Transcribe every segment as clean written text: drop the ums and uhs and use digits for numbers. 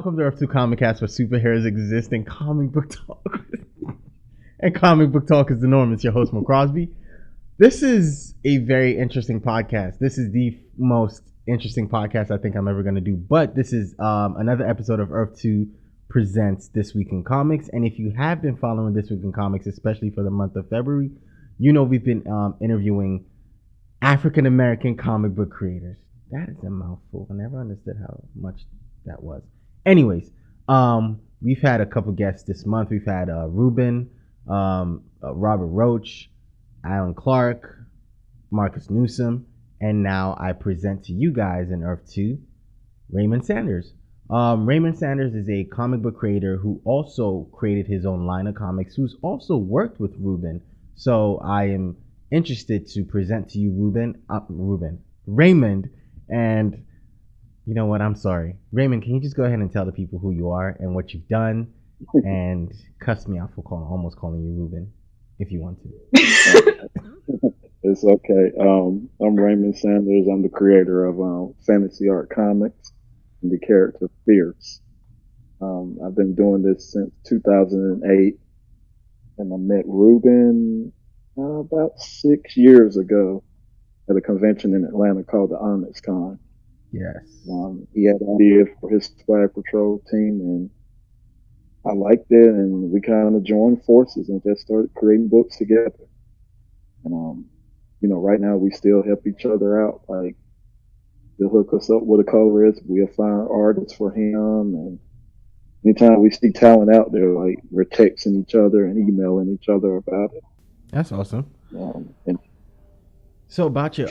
welcome to Earth 2 Comic Cast, where superheroes exist in comic book talk. And comic book talk is the norm. It's your host, Mo Crosby. This is a very interesting podcast. This is the most interesting podcast I think I'm ever going to do. But this is another episode of Earth 2 Presents This Week in Comics. And if you have been following This Week in Comics, especially for the month of February, you know we've been interviewing African-American comic book creators. That is a mouthful. I never understood how much that was. Anyways, we've had a couple guests this month. We've had Ruben, Robert Roach, Alan Clark, Marcus Newsom, and now I present to you guys in Earth 2, Raymond Sanders. Raymond Sanders is a comic book creator who also created his own line of comics, who's also worked with Ruben. So I am interested to present to you Raymond, and you know what? I'm sorry. Raymond, can you just go ahead and tell the people who you are and what you've done, and cuss me out for almost calling you Ruben, if you want to. It's okay. I'm Raymond Sanders. I'm the creator of Fantasy Art Comics and the character Fierce. I've been doing this since 2008, and I met Ruben about 6 years ago at a convention in Atlanta called the Onyx Con. Yes. He had an idea for his Flag Patrol team, and I liked it, and we kind of joined forces and just started creating books together. And right now we still help each other out. Like, he'll hook us up with a colorist, we'll find artists for him, and anytime we see talent out there, like, we're texting each other and emailing each other about it. That's awesome. And so about your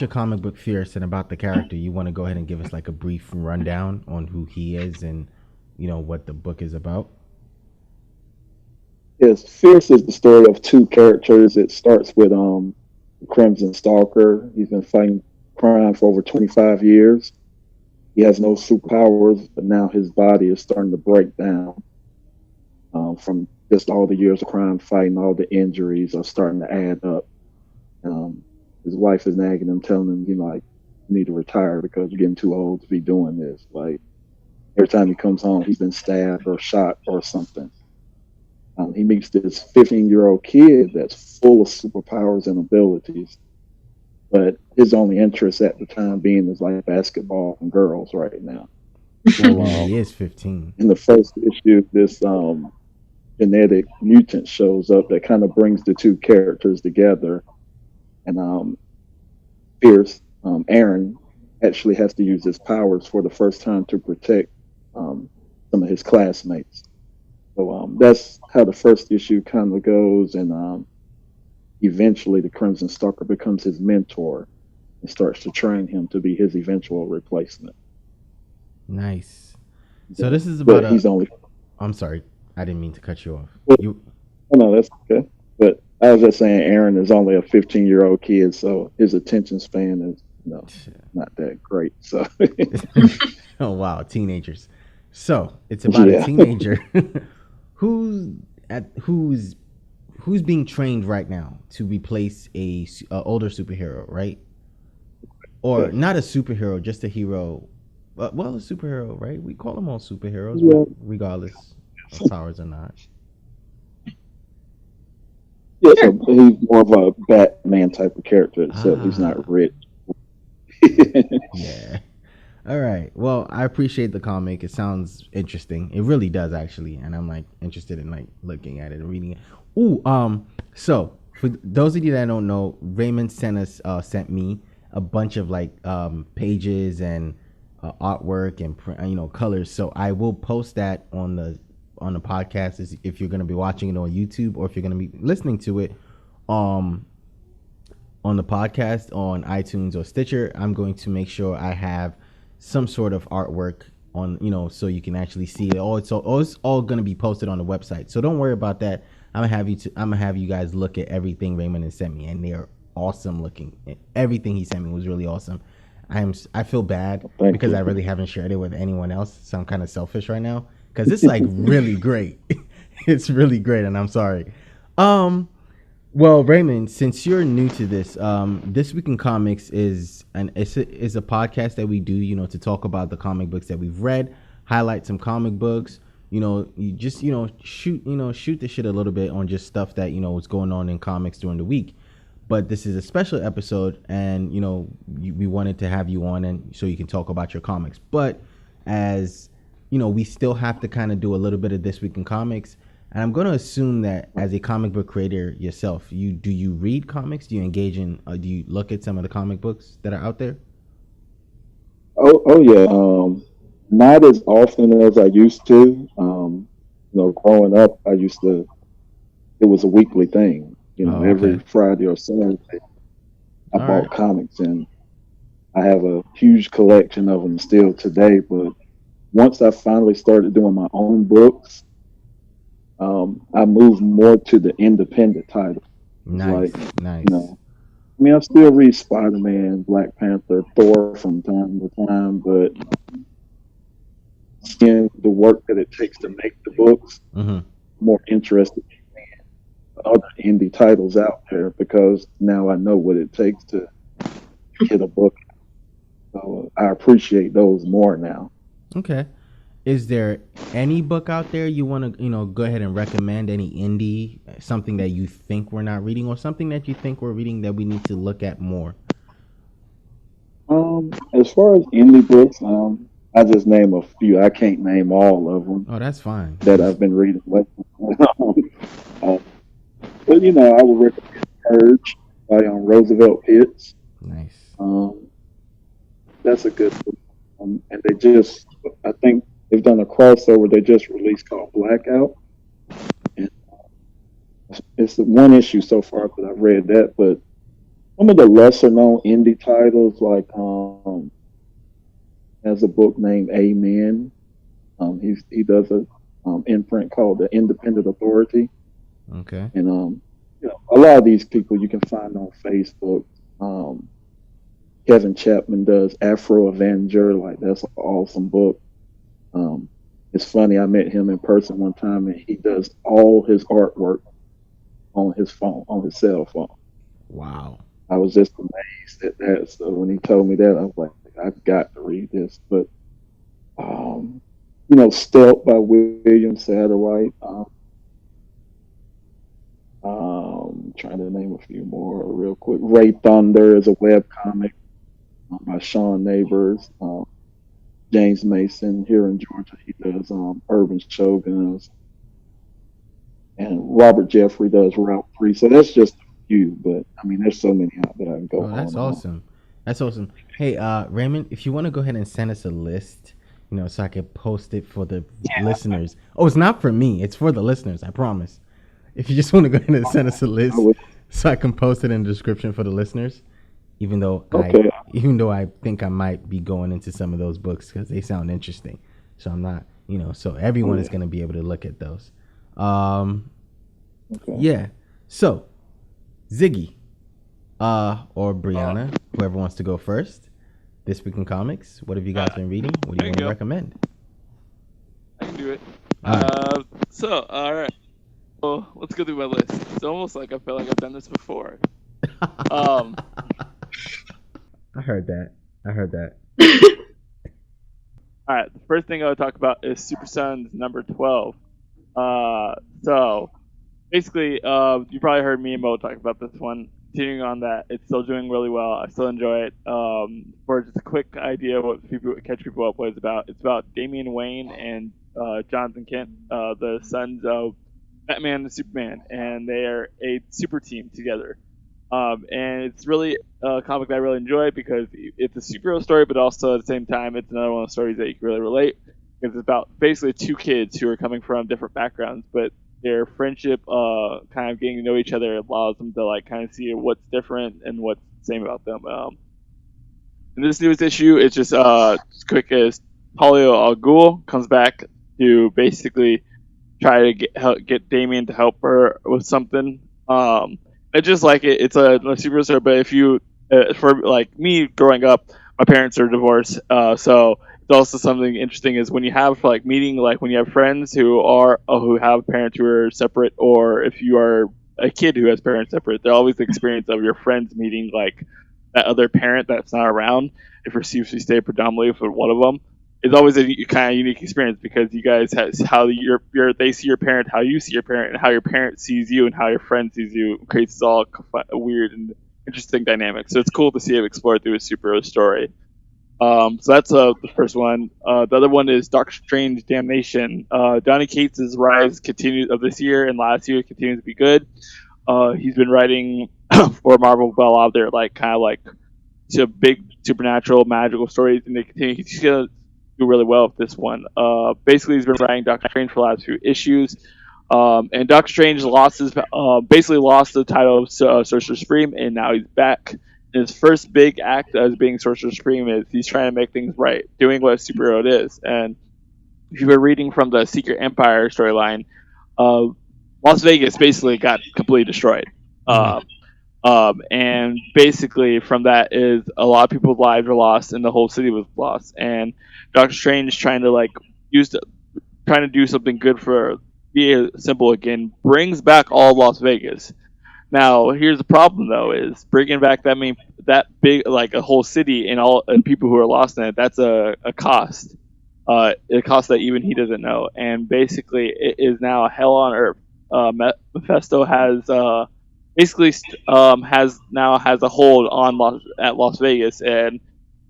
comic book Fierce and about the character, you want to go ahead and give us like a brief rundown on who he is and what the book is about? Yes, Fierce is the story of two characters. It starts with Crimson Stalker. He's been fighting crime for over 25 years. He has no superpowers, but now his body is starting to break down from just all the years of crime fighting. All the injuries are starting to add up. His wife is nagging him, telling him, you need to retire because you're getting too old to be doing this. Like, every time he comes home, he's been stabbed or shot or something. He meets this 15-year-old kid that's full of superpowers and abilities, but his only interest at the time being is like basketball and girls right now. Well, he is 15. In the first issue, this genetic mutant shows up that kind of brings the two characters together. And Fierce, Aaron, actually has to use his powers for the first time to protect some of his classmates. So that's how the first issue kind of goes. And eventually the Crimson Stalker becomes his mentor and starts to train him to be his eventual replacement. Nice. So this is about I'm sorry. I didn't mean to cut you off. No, that's okay. But I was just saying, Aaron is only a 15-year-old kid, so his attention span is not that great. So, oh wow, teenagers. So it's about a teenager who's being trained right now to replace a older superhero, right? Or not a superhero, just a hero. Well, a superhero, right? We call them all superheroes, regardless of powers or not. Yeah, so he's more of a Batman type of character, except he's not rich. Yeah. All right. Well, I appreciate the comic. It sounds interesting. It really does, actually, and I'm like interested in like looking at it and reading it. Ooh. So for those of you that don't know, Raymond sent me a bunch of like pages and artwork and colors. So I will post that on the podcast if you're going to be watching it on YouTube, or if you're going to be listening to it on the podcast on iTunes or Stitcher. I'm going to make sure I have some sort of artwork on, so you can actually see it. It's all going to be posted on the website. So don't worry about that. I'm gonna have you guys look at everything Raymond has sent me, and they're awesome looking. Everything he sent me was really awesome. I feel bad because I really haven't shared it with anyone else, so I'm kind of selfish right now because it's like really great. It's really great, and I'm sorry. Well, Raymond, since you're new to this, This Week in Comics is a podcast that we do, to talk about the comic books that we've read. highlight some comic books. You just shoot the shit a little bit on just stuff that was going on in comics during the week. But this is a special episode, and we wanted to have you on, and so you can talk about your comics. But as we still have to kind of do a little bit of This Week in Comics. And I'm going to assume that as a comic book creator yourself, do you read comics? Do you engage in? Do you look at some of the comic books that are out there? Oh yeah. Not as often as I used to. Growing up, I used to. It was a weekly thing. Okay. Every Friday or Saturday, I All bought right. comics, and I have a huge collection of them still today. But once I finally started doing my own books, I moved more to the independent title. Nice, Like, nice. I still read Spider-Man, Black Panther, Thor from time to time, but seeing the work that it takes to make the books, more interested in other indie titles out there because now I know what it takes to get a book. So I appreciate those more now. Okay. Is there any book out there you want to, go ahead and recommend? Any indie, something that you think we're not reading, or something that you think we're reading that we need to look at more? As far as indie books, I just name a few. I can't name all of them. Oh, that's fine. That I've been reading. But I would recommend Purge by Roosevelt Pitts. Nice. That's a good book. And I think they've done a crossover they just released called Blackout. And it's the one issue so far that I've read that, but some of the lesser known indie titles, like has a book named Amen. He does a imprint called The Independent Authority. Okay. And a lot of these people you can find on Facebook. Kevin Chapman does Afro Avenger, like that's an awesome book. It's funny, I met him in person one time, and he does all his artwork on his phone, on his cell phone. Wow. I was just amazed at that. So when he told me that, I was like, I've got to read this. But Stealth by William Satterwhite. Trying to name a few more real quick. Ray Thunder is a web comic by Sean Neighbors. James Mason here in Georgia, he does Urban Shoguns. And Robert Jeffrey does Route 3. So that's just a few, but there's so many out that I can go on. That's awesome. That's awesome. Hey, Raymond, if you want to go ahead and send us a list, so I can post it for the listeners. Oh, it's not for me. It's for the listeners, I promise. If you just want to go ahead and send us a list so I can post it in the description for the listeners, even though I think I might be going into some of those books because they sound interesting. So I'm not, so everyone is going to be able to look at those. Yeah. So, Ziggy, or Brianna, whoever wants to go first. This Week in Comics. What have you guys been reading? What do you want to recommend? I can do it. All right. Well, let's go through my list. It's almost like I feel like I've done this before. I heard that. All right. The first thing I would talk about is Super Sons number 12. So basically, you probably heard me and Mo talk about this one. Continuing on that, it's still doing really well. I still enjoy it. For just a quick idea of what catch people up was about, it's about Damian Wayne and Jonathan Kent, the sons of Batman and Superman, and they are a super team together. And it's really a comic that I really enjoy because it's a superhero story, but also at the same time, it's another one of the stories that you can really relate. It's about basically two kids who are coming from different backgrounds, but their friendship, kind of getting to know each other, allows them to kind of see what's different and what's the same about them. In this newest issue, it's just quick as Talia al Ghul comes back to basically try to get Damien to help her with something. I just like it. It's a super story, but if you, for me growing up, my parents are divorced, so it's also something interesting is when you have meeting, when you have friends who have parents who are separate, or if you are a kid who has parents separate, they're always the experience of your friends meeting that other parent that's not around, if you stay predominantly with one of them. is always a kind of unique experience because you guys have how they see your parent, how you see your parent, and how your parent sees you, and how your friend sees you. It creates this all weird and interesting dynamic. So it's cool to see it explored through a superhero story. So that's the first one. The other one is Doctor Strange Damnation. Donny Cates' rise continues of this year and last year continues to be good. He's been writing for Marvel well out there, like kind of like to big supernatural magical stories, and they continue. He's gonna do really well with this one. Basically, he's been writing Doctor Strange for the last few issues. And Doctor Strange basically lost the title of Sorcerer Supreme, and now he's back. His first big act as being Sorcerer Supreme is he's trying to make things right, doing what a superhero it is. And if you were reading from the Secret Empire storyline, Las Vegas basically got completely destroyed. And basically from that is a lot of people's lives were lost and the whole city was lost. And Doctor Strange trying to do something good for be simple again, brings back all Las Vegas. Now, here's the problem though: is bringing back that big like a whole city and people who are lost in it. That's a cost. A cost that even he doesn't know. And basically, it is now hell on earth. Mephisto has has a hold on at Las Vegas, and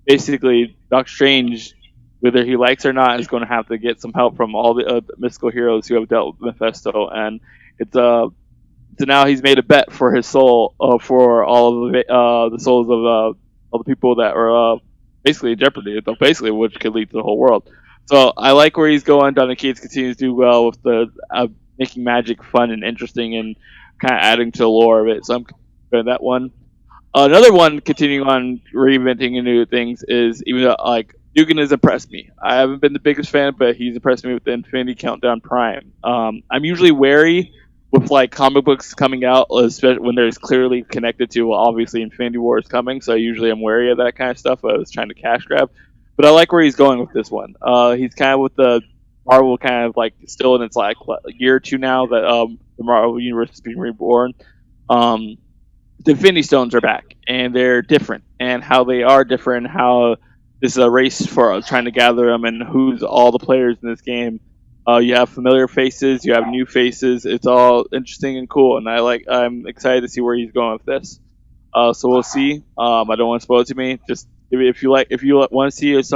basically Doctor Strange, whether he likes or not, is going to have to get some help from all the mystical heroes who have dealt with Mephisto. And it's so now he's made a bet for his soul, for all of the souls of all the people that are basically in jeopardy, basically which could lead to the whole world. So I like where he's going. Donny Cates continues to do well with the making magic fun and interesting and kind of adding to the lore of it. So I'm enjoying that one. Another one, continuing on reinventing new things, is even like Dugan has impressed me. I haven't been the biggest fan, but he's impressed me with the Infinity Countdown Prime. I'm usually wary with like comic books coming out, especially when there's clearly connected to, well, obviously Infinity War is coming, so usually I'm wary of that kind of stuff. I was trying to cash grab, but I like where he's going with this one. He's kind of with the Marvel kind of like still in its like year or two now that the Marvel universe is being reborn. The Infinity Stones are back, and they're different, and how they are different, how this is a race for trying to gather them, and who's all the players in this game. You have familiar faces, you have new faces. It's all interesting and cool, and I'm excited to see where he's going with this. So we'll see. I don't want to spoil it to me. Just if you want to see if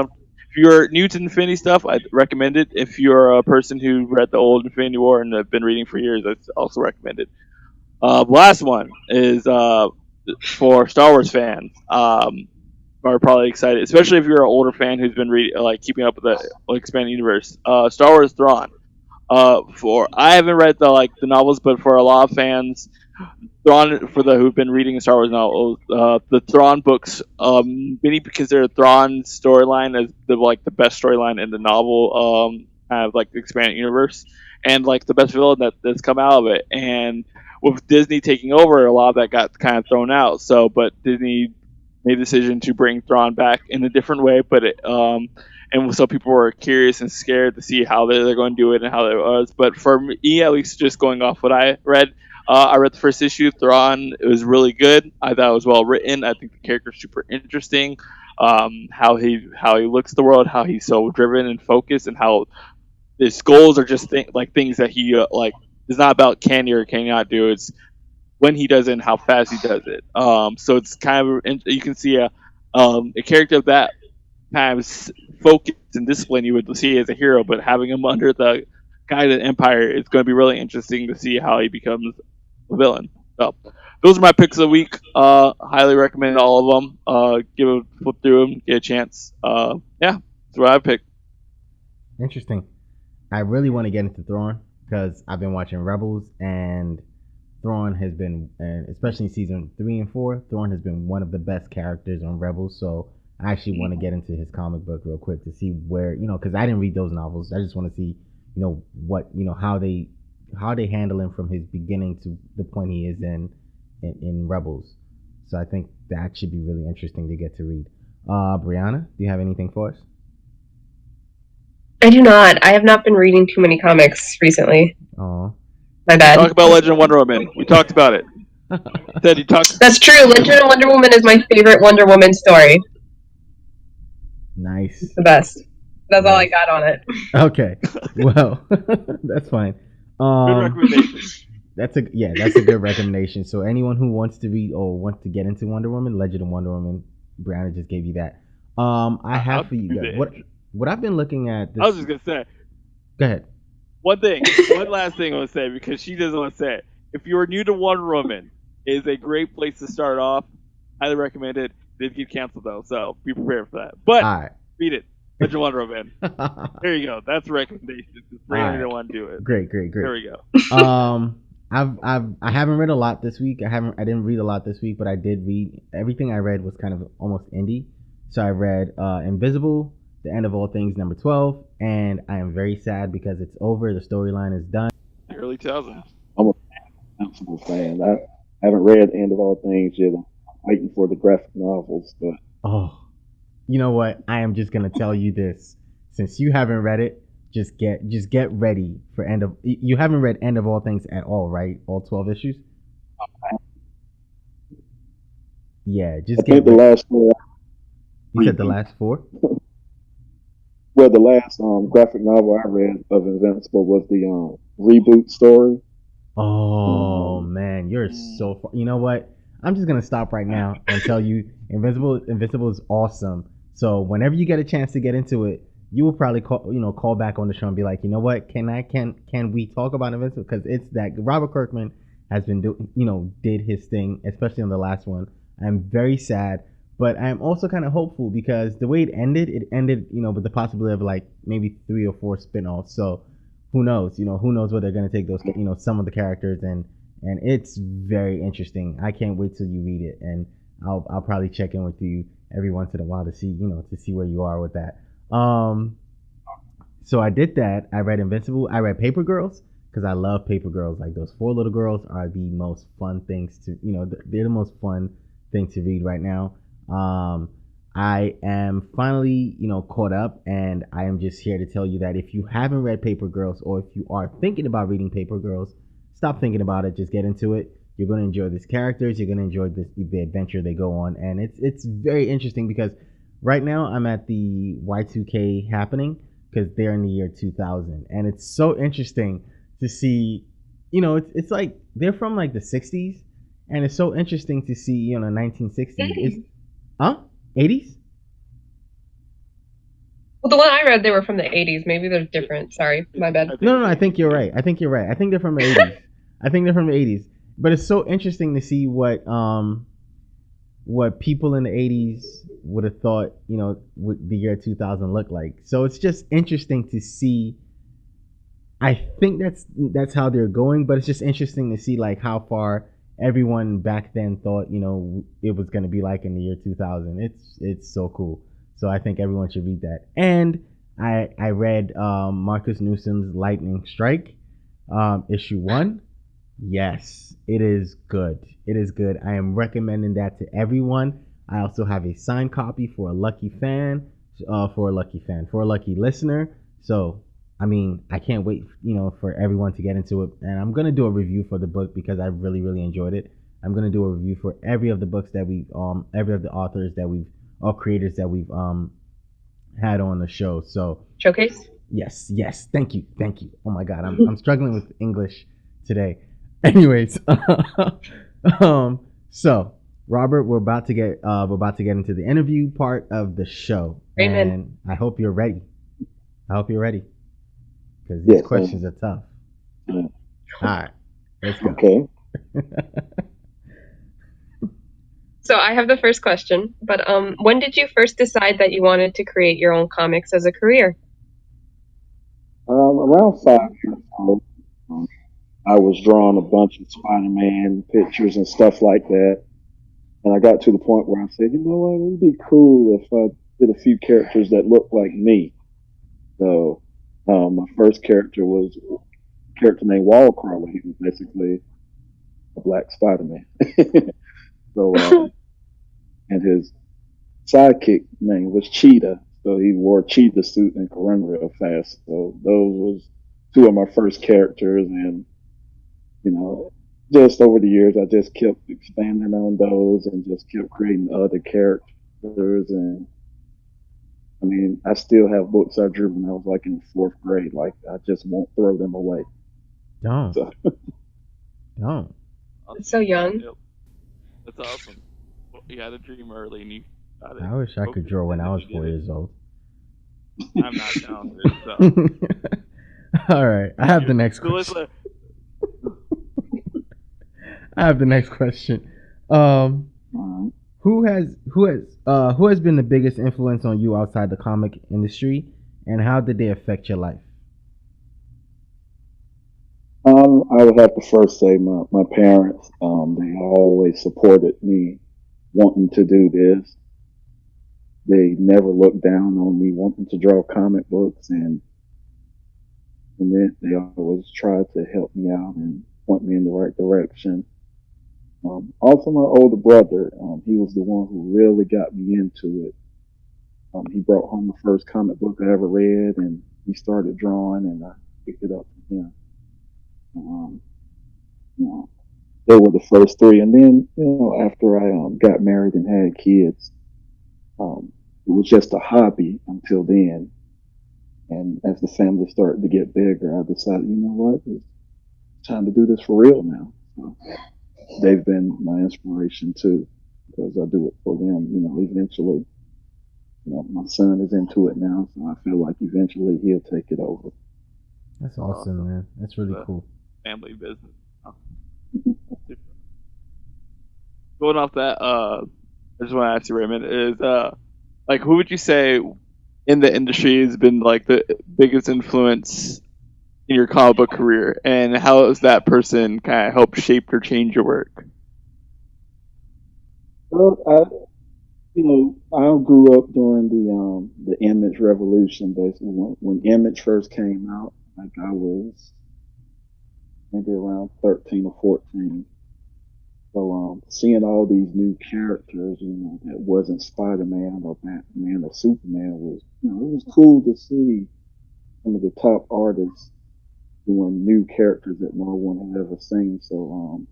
you're new to Infinity stuff, I'd recommend it. If you're a person who read the old Infinity War and have been reading for years, I'd also recommend it. Last one is for Star Wars fans. Are probably excited, especially if you're an older fan who's been keeping up with the expanded universe. Star Wars Thrawn. I haven't read the novels, but for a lot of fans, Thrawn who've been reading the Star Wars novels, the Thrawn books, many consider Thrawn storyline as the best storyline in the novel, kind of like the expanded universe, and like the best villain that's come out of it. And with Disney taking over, a lot of that got kind of thrown out. But Disney made the decision to bring Thrawn back in a different way, and so people were curious and scared to see how they're going to do it and how it was. But for me, at least, just going off what I read the first issue, Thrawn. It was really good. I thought it was well written. I think the character's super interesting. How he looks at the world, how he's so driven and focused, and how his goals are just things that he It's not about can you or cannot do. It's when he does it and how fast he does it. So it's kind of, you can see a character of that kind of focus and discipline you would see as a hero, but having him under the guide of the Empire, it's going to be really interesting to see how he becomes a villain. So those are my picks of the week. Highly recommend all of them. Give a flip through them, get a chance. Yeah, that's what I picked. Interesting. I really want to get into Thrawn because I've been watching Rebels, and Thrawn has been, especially in season 3 and 4, Thrawn has been one of the best characters on Rebels. So I actually want to get into his comic book real quick to see where, because I didn't read those novels. I just want to see, what, how they handle him from his beginning to the point he is in Rebels. So I think that should be really interesting to get to read. Brianna, do you have anything for us? I do not. I have not been reading too many comics recently. Oh, my bad. Talk about Legend of Wonder Woman. We talked about it. That's true. Legend of Wonder Woman is my favorite Wonder Woman story. Nice. It's the best. That's all I got on it. Okay, well, that's fine. Good recommendation. That's a good recommendation. So anyone who wants to read or wants to get into Wonder Woman, Legend of Wonder Woman, Brianna just gave you that. I have I'll for you do guys the what I've been looking at. This, I was just gonna say go ahead. one last thing I want to say because she doesn't want to say it. If you are new to Wonder Woman, it is a great place to start off. Highly recommend it. It did get canceled though, so be prepared for that. But All right. read it. Legend of Wonder Woman. There you go. That's a recommendation. Brianna didn't want to do it. Great. There we go. I haven't read a lot this week. I didn't read a lot this week, but I did read. Everything I read was kind of almost indie. So I read Invisible, The End of All Things, number 12, and I am very sad because it's over. The storyline is done. Early 2000s. I'm a Invincible fan. I haven't read The End of All Things yet. I'm waiting for the graphic novels, but Oh, you know what? I am just gonna tell you this. Since you haven't read it, just get ready for End of. You haven't read End of All Things at all, right? All 12 issues. Yeah, just I get. think the last one. You said the last 4. Well, the last graphic novel I read of Invincible was the reboot story. Oh man, you're so far. You know what? I'm just gonna stop right now and tell you, Invincible is awesome. So whenever you get a chance to get into it, you will probably call back on the show and be like, you know what? Can we talk about Invincible? Because it's that Robert Kirkman has been did his thing, especially on the last one. I'm very sad, but I'm also kind of hopeful because the way it ended with the possibility of like maybe 3 or 4 spin-offs. So who knows? Who knows where they're gonna take those some of the characters, and it's very interesting. I can't wait till you read it, and I'll probably check in with you every once in a while to see where you are with that. So I did that. I read Invincible. I read Paper Girls because I love Paper Girls. Like those 4 little girls are the most fun things to they're the most fun thing to read right now. I am finally caught up, and I am just here to tell you that if you haven't read Paper Girls, or if you are thinking about reading Paper Girls, stop thinking about it. Just get into it. You're going to enjoy these characters. You're going to enjoy the adventure they go on, and it's very interesting because right now I'm at the Y2K happening because they're in the year 2000, and it's so interesting to see. It's like they're from like the 60s, and it's so interesting to see 1960s. It's 80s. Well, the one I read, they were from the 80s. Maybe they're different. Sorry, my bad. No, I think you're right. I think they're from the 80s. I think they're from the 80s. But it's so interesting to see what people in the 80s would have thought, what the year 2000 looked like. So it's just interesting to see. I think that's how they're going, but it's just interesting to see like how far everyone back then thought, it was going to be like in the year 2000. It's so cool. So I think everyone should read that. And I read Marcus Newsom's Lightning Strike, issue 1. Yes, it is good. It is good. I am recommending that to everyone. I also have a signed copy for a lucky listener. So, I mean, I can't wait, for everyone to get into it. And I'm going to do a review for the book because I really, really enjoyed it. I'm going to do a review for every of the books that every of the authors that or creators that we've had on the show. So Showcase? Yes. Thank you. Oh my God, I'm struggling with English today. Anyways, so Robert, we're about to get into the interview part of the show. Raymond. And I hope you're ready. Because these questions are tough. Yeah. All right, let's go. Okay. So I have the first question, but when did you first decide that you wanted to create your own comics as a career? Around 5 years old, I was drawing a bunch of Spider-Man pictures and stuff like that. And I got to the point where I said, you know what, it would be cool if I did a few characters that looked like me. So my first character was a character named Wallcrawler. He was basically a black Spider-Man. So, and his sidekick name was Cheetah. So he wore a cheetah suit and could run real fast. So those was 2 of my first characters. And, just over the years, I just kept expanding on those and just kept creating other characters. And I mean, I still have books I drew when I was like in fourth grade. Like I just won't throw them away. Don't. So Don't. It's so young. Yep. That's awesome. Well, you had a dream early and you got it. I wish I could draw when I was 4 years old. I'm not talented, so. All right, I have the next question. I have the next question. Who has been the biggest influence on you outside the comic industry, and how did they affect your life? I would have to first say my parents. They always supported me wanting to do this. They never looked down on me wanting to draw comic books, and then they always tried to help me out and point me in the right direction. Also, my older brother, he was the one who really got me into it. He brought home the first comic book I ever read, and he started drawing, and I picked it up from him. You know, they were the first three, and then after I got married and had kids, it was just a hobby until then. And as the family started to get bigger, I decided, you know what, it's time to do this for real now. So they've been my inspiration too, because I do it for them. Eventually, my son is into it now, so I feel like eventually he'll take it over. That's awesome, man. That's really cool. Family business. Going off that, I just want to ask you, Raymond, is like, who would you say in the industry has been like the biggest influence in your comic book career, and how has that person kind of helped shape or change your work? Well, I grew up during the Image revolution. Basically, when Image first came out, like I was maybe around 13 or 14. So seeing all these new characters, that wasn't Spider-Man or Batman or Superman was, it was cool to see some of the top artists doing new characters that no one had ever seen. So,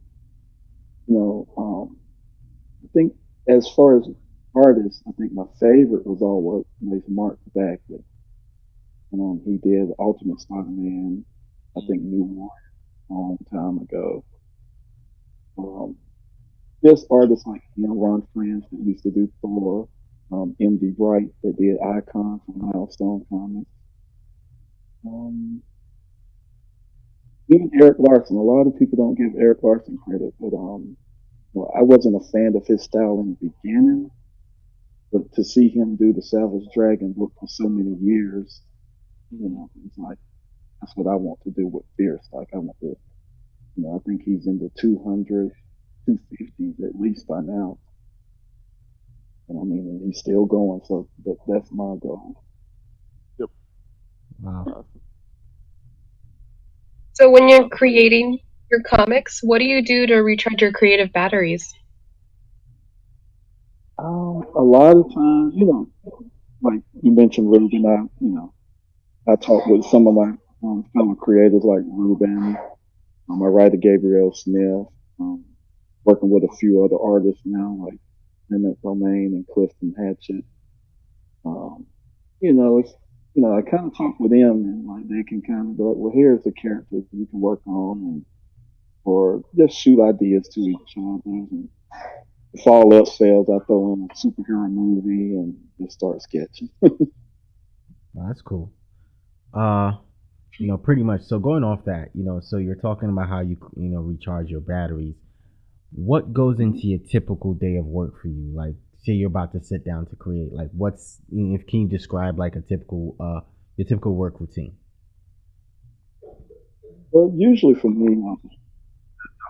I think as far as artists, I think my favorite was always Mark Bagley. He did Ultimate Spider-Man, I think New York a long time ago. Just artists like Ron France that used to do Thor, M.D. Bright that did Icon from Milestone Comics. Even Eric Larson. A lot of people don't give Eric Larson credit, but I wasn't a fan of his style in the beginning. But to see him do the Savage Dragon book for so many years, it's like that's what I want to do with Fierce. Like I want to, I think he's in the 200s, 250s at least by now. And I mean, and he's still going, so that's my goal. Yep. Wow. So when you're creating your comics, what do you do to recharge your creative batteries? A lot of times, like you mentioned Ruben, I talk with some of my fellow creators like Ruben, my writer Gabriel Smith, working with a few other artists now like Emmett Romaine and Clifton Hatchett. I kind of talk with them and like they can kind of be like, well, here's the character you can work on, or just shoot ideas to each other. And if all else fails, I throw in a superhero movie and just start sketching. That's cool. Pretty much. So going off that, so you're talking about how you recharge your batteries. What goes into your typical day of work for you? Like, say you're about to sit down to create. Like, can you describe like a typical your typical work routine? Well, usually for me, the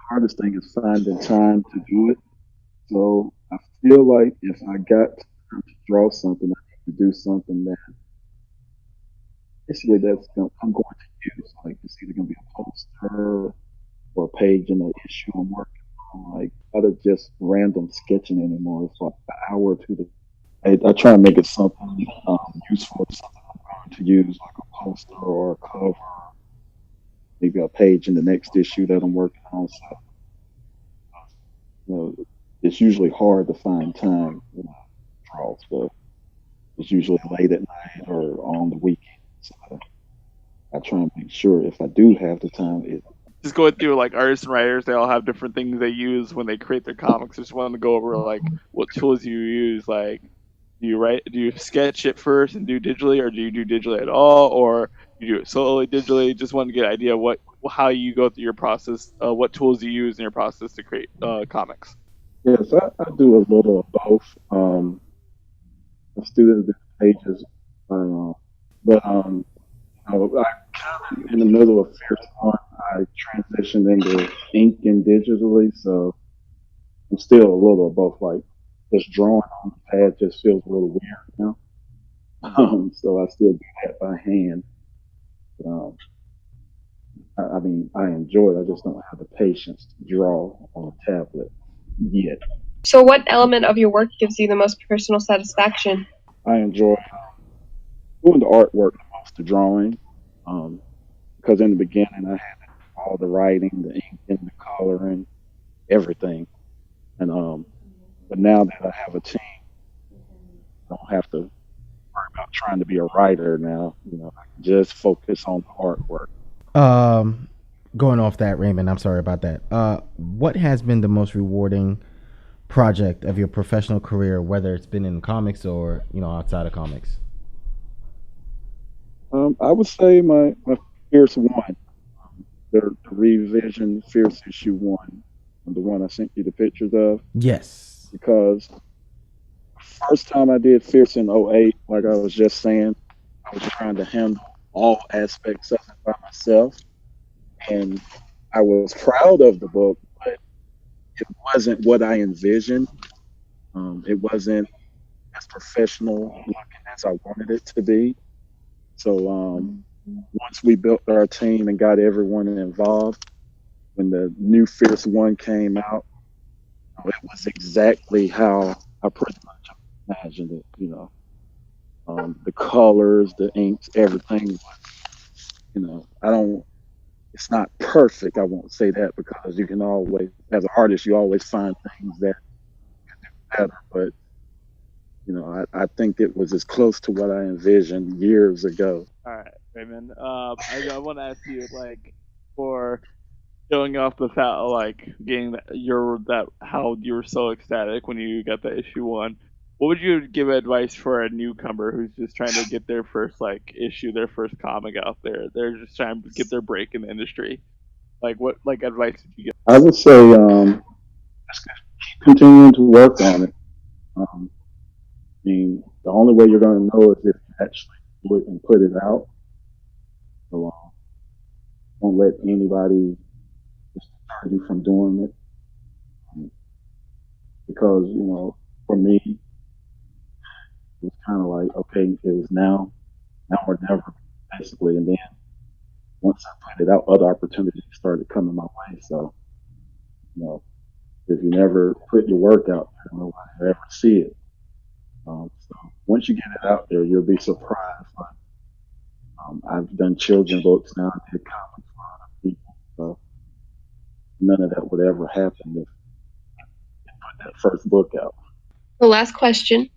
hardest thing is finding time to do it. So I feel like if I got time to draw something, I need to do something that basically I'm going to use. Like it's either going to be a poster or a page in an issue I'm working on. Like out of just random sketching anymore. It's like an hour to I try to make it something useful, something I'm going to use, like a poster or a cover, maybe a page in the next issue that I'm working on. So, it's usually hard to find time to draw stuff. It's usually late at night or on the weekend. So I try and make sure if I do have the time, Just going through like artists and writers, they all have different things they use when they create their comics. I just wanted to go over like what tools you use. Like, do you sketch it first and do digitally, or do you do digitally at all, or you do it solely digitally? Just wanted to get an idea what how you go through your process, what tools you use in your process to create comics. yes, I do a little of both. I still do the pages, but I kind of in the middle of Fierce One, I transitioned into ink and digitally, so I'm still a little of both. Like just drawing on the pad just feels a little weird now. So I still do that by hand. But, I mean, I enjoy it. I just don't have the patience to draw on a tablet yet. So, what element of your work gives you the most personal satisfaction? I enjoy doing the artwork the most, the drawing, because in the beginning I had all the writing, the ink, and the coloring, everything. And but now that I have a team, I don't have to worry about trying to be a writer now. I can just focus on the artwork. Um, Going off that, Raymond, I'm sorry about that. What has been the most rewarding project of your professional career, whether it's been in comics or outside of comics? I would say my Fierce One, the revision Fierce issue one, the one I sent you the pictures of, Yes. because first time I did Fierce in '08, like I was just saying, I was trying to handle all aspects of it by myself. And I was proud of the book, but it wasn't what I envisioned. It wasn't as professional looking as I wanted it to be. So once we built our team and got everyone involved, when the new Fierce One came out, it was exactly how I pretty much imagined it. The colors, the inks, everything. I don't. It's not perfect. I won't say that because you can always, as an artist, you always find things that can do better. But I think it was as close to what I envisioned years ago. All right, Raymond. I want to ask you like for showing off the fact like getting that how you were so ecstatic when you got the issue one. What would you give advice for a newcomer who's just trying to get their first like issue, their first comic out there? They're just trying to get their break in the industry. Like what like advice did you get? I would say just keep continuing to work on it. I mean, the only way you're going to know is if you actually do it and put it out. So don't let anybody deter you from doing it. Because, for me, it was kind of like, okay, it was now or never, basically. And then once I put it out, other opportunities started coming my way. So, if you never put your work out, nobody will ever see it. So once you get it out there, you'll be surprised. I've done children books now. I did comics for other people. So none of that would ever happen if you put that first book out. The last question,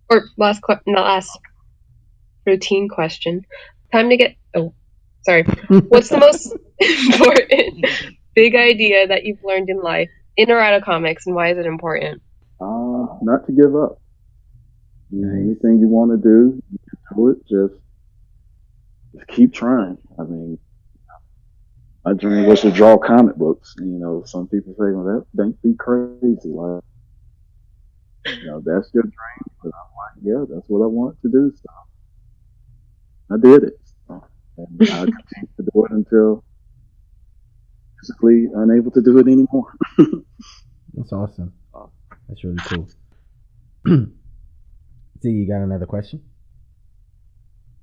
or not last routine question. Time to get. Oh, sorry. What's the most important big idea that you've learned in life, in or out of comics, and why is it important? Not to give up. Anything you want to do, you can do it. Just keep trying. I mean, my dream was to draw comic books. Some people say, "Well, that don't be crazy." Like, that's your dream. But I'm like, yeah, that's what I want to do. So I did it, and I continue to do it until physically unable to do it anymore. That's awesome. That's really cool. See, you got another question?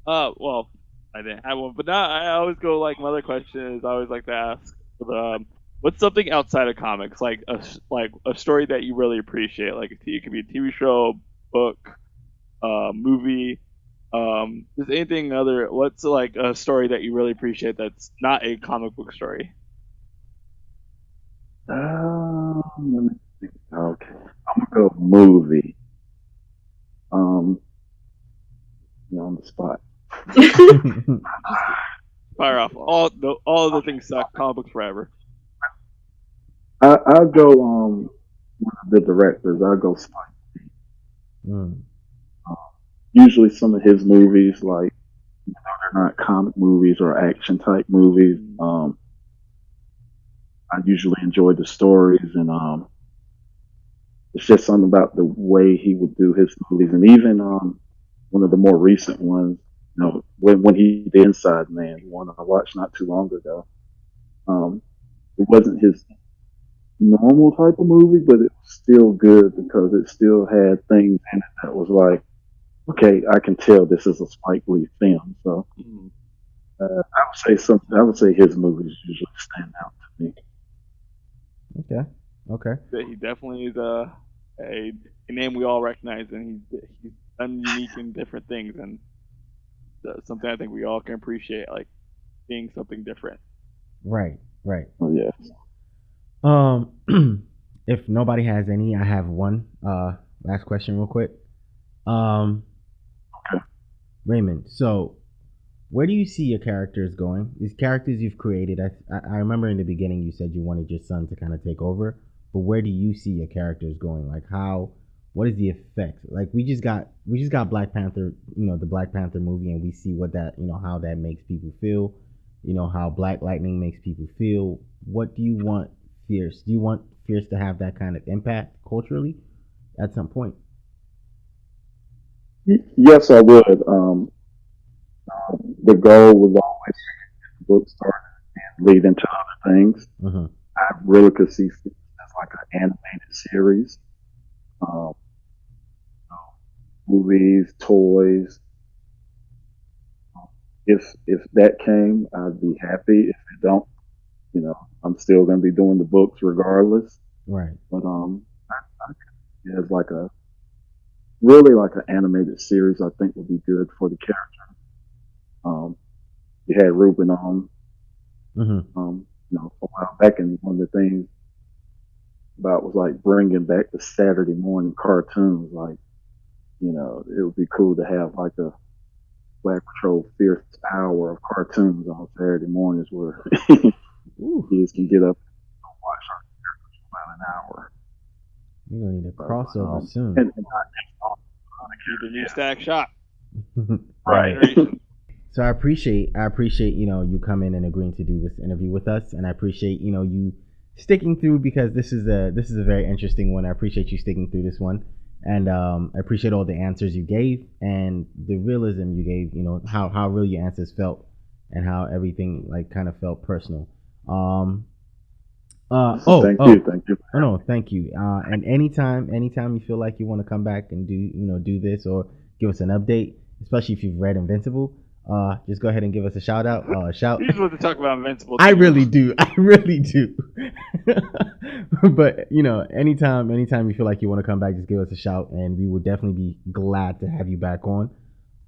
Well, I didn't have one, but now I always go like my other question is I always like to ask, what's something outside of comics, like a story that you really appreciate, like it could be a TV show, book, movie, just anything other. What's like a story that you really appreciate that's not a comic book story? Let me think. Okay, I'm gonna go movie. the spot. Fire off. All the things suck. Comic books forever. I'll go one of the directors. I'll go Spike. Usually some of his movies, like, they're not comic movies or action type movies. I usually enjoy the stories, and it's just something about the way he would do his movies. And even one of the more recent ones, when he did Inside Man, one I watched not too long ago, it wasn't his normal type of movie, but it was still good because it still had things in it that was like, okay, I can tell this is a Spike Lee film. So I would say his movies usually stand out to me. Okay. He definitely is a name we all recognize, and he's done unique and different things, and something I think we all can appreciate, like being something different. Right. Oh yeah. If nobody has any, I have one last question real quick. Okay. Raymond, so where do you see your characters going? These characters you've created, I remember in the beginning you said you wanted your son to kind of take over, but where do you see your characters going? Like what is the effect? Like we just got Black Panther, the Black Panther movie, and we see what that, how that makes people feel, how Black Lightning makes people feel. What do you want Fierce? Do you want Fierce to have that kind of impact culturally at some point? Yes, I would. The goal was always to get the book started and lead into other things. I really could see Fierce as like an animated series. Movies, toys. If that came, I'd be happy. If it don't, I'm still going to be doing the books regardless. Right. But it's like really like an animated series. I think would be good for the character. You had Ruben on, a while back, and one of the things about was like bringing back the Saturday morning cartoons. Like, it would be cool to have like a Black Patrol Fierce hour of cartoons on Saturday mornings where kids can get up and watch our characters for about an hour. You're gonna need a crossover soon. And Keep the new stack shot. Right. So I appreciate you coming and agreeing to do this interview with us, and I appreciate you sticking through, because this is a very interesting one. I appreciate you sticking through this one. And I appreciate all the answers you gave and the realism you gave, how real your answers felt and how everything like kind of felt personal. Thank you. Oh, no, thank you. And anytime you feel like you want to come back and do this or give us an update, especially if you've read Invincible, just go ahead and give us a shout out. You just want to talk about Invincible. I really do. But anytime you feel like you want to come back, just give us a shout, and we would definitely be glad to have you back on.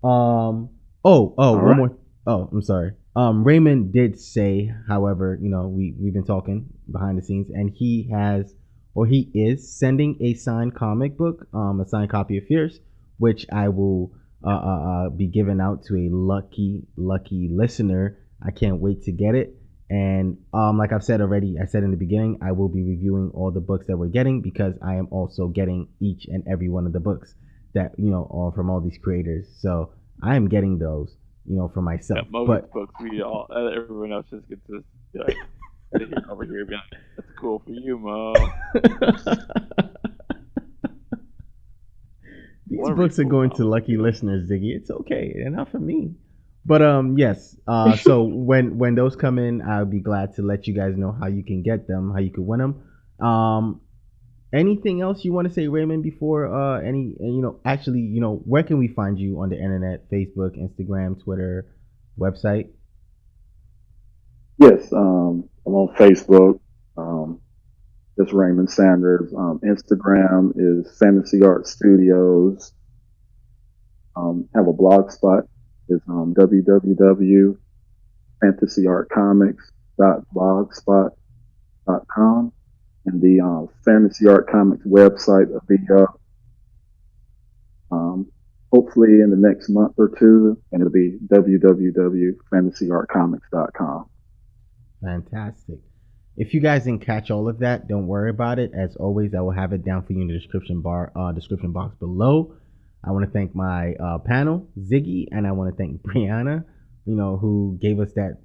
One more. Oh, I'm sorry. Raymond did say, however, we've been talking behind the scenes, and he is sending a signed comic book, a signed copy of Fierce, which I will be giving out to a lucky listener. I can't wait to get it. And like I've said already, I said in the beginning, I will be reviewing all the books that we're getting, because I am also getting each and every one of the books that are from all these creators. So I am getting those, for myself. Yeah, but books, everyone else just gets to like, over here, be like, that's cool for you, Mo. These books are going to lucky listeners, Ziggy. It's okay. They're not for me. But yes. So when those come in, I'll be glad to let you guys know how you can get them, how you can win them. Anything else you want to say, Raymond, before where can we find you on the internet? Facebook, Instagram, Twitter, website? Yes, I'm on Facebook. It's Raymond Sanders. Instagram is Fantasy Art Studios. Have a blog spot. It's www.fantasyartcomics.blogspot.com, and the Fantasy Art Comics website will be up hopefully in the next month or two, and it'll be www.fantasyartcomics.com. Fantastic. If you guys didn't catch all of that, don't worry about it. As always, I will have it down for you in the description box below. I want to thank my panel, Ziggy, and I want to thank Brianna, who gave us that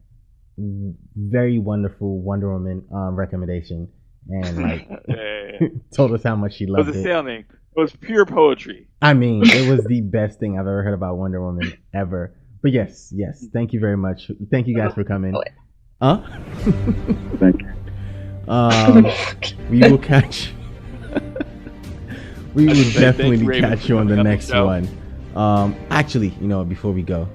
very wonderful Wonder Woman recommendation, and told us how much she loved it. It was astounding. It was pure poetry. I mean, it was the best thing I've ever heard about Wonder Woman ever. But yes, thank you very much. Thank you guys for coming. Thank you. We will catch. We will definitely catch you on the next one. Actually, before we go,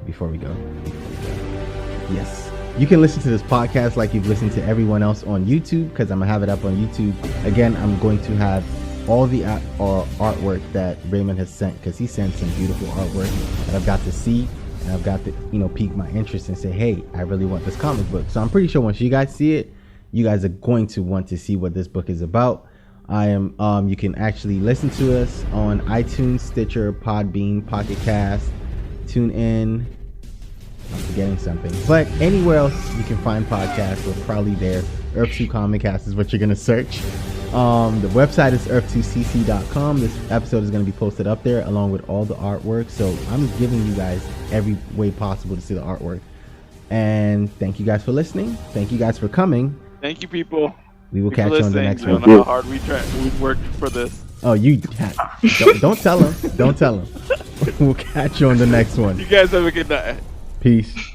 yes, you can listen to this podcast like you've listened to everyone else on YouTube, because I'm gonna have it up on YouTube. Again, I'm going to have all the artwork that Raymond has sent, because he sent some beautiful artwork that I've got to see, and I've got to pique my interest and say, hey, I really want this comic book. So I'm pretty sure once you guys see it, you guys are going to want to see what this book is about. You can actually listen to us on iTunes, Stitcher, Podbean, Pocket Cast, TuneIn. I'm forgetting something, but anywhere else you can find podcasts, we're probably there. Earth 2 Comic Cast is what you're gonna search. The website is earth2cc.com. This episode is going to be posted up there along with all the artwork. So I'm giving you guys every way possible to see the artwork. And thank you guys for listening. Thank you guys for coming. Thank you, people. We will catch you on the next one. I don't know how hard we worked for this. Oh, don't tell them. Don't tell them. We'll catch you on the next one. You guys have a good night. Peace.